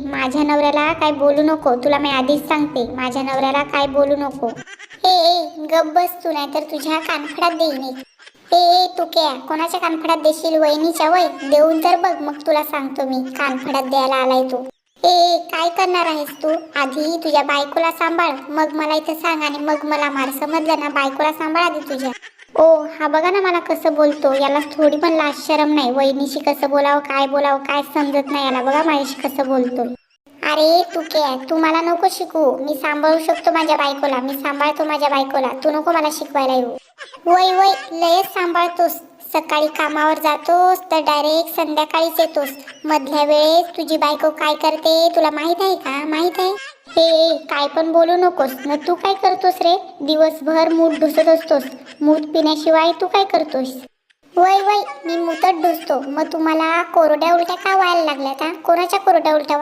माझ्या नवऱ्याला काय बोलू नको, तुला मी आधीच सांगते, माझ्या नवऱ्याला काय बोलू नको. गप बस तू, नाहीतर तुझ्या कानफडात देईन एक. तू क्या कोणाच्या कानफडात देशील? वहिनीच्या? वय देऊन तर बघ, मग तुला सांगतो मी कानफडात द्यायला आलाय तू. काय करणार आहेस तू? आधी तुझ्या बायकोला सांभाळ, मग मला इथं सांग आणि मग मला मार, समजलं ना? बायकोला सांभाळ आधी तुझ्या. हा बघा ना मला कसं बोलतो, याला थोडी पण लाज शरम नाही. वहिनीशी कसं बोलावं, काय बोलावं, काय समजत नाही याला. बघा माझ्याशी कसं बोलतो. अरे तू काय, तू मला नको शिकू, मी सांभाळू शकतो माझ्या बायकोला, मी सांभाळतो माझ्या बायकोला, तू नको मला शिकवायला येऊ. वय वय लयच सांभाळतोस. सकाळी कामावर जातोस तर डायरेक्ट संध्याकाळीच येतोस. मधल्या वेळेस तुझी बायको काय करते तुला माहित आहे का? माहित आहे? काय पण बोलू नकोस. मग तू काय करतोस रे? दिवसभर मूठ ढुसत असतोस, मूठ पिण्याशिवाय तू काय करतोस? वय वय मी मूतच ढुसतो. मग तुम्हाला कोरड्या उलट्या का व्हायला लागल्यात? कोणाच्या कोरड्या उलट्या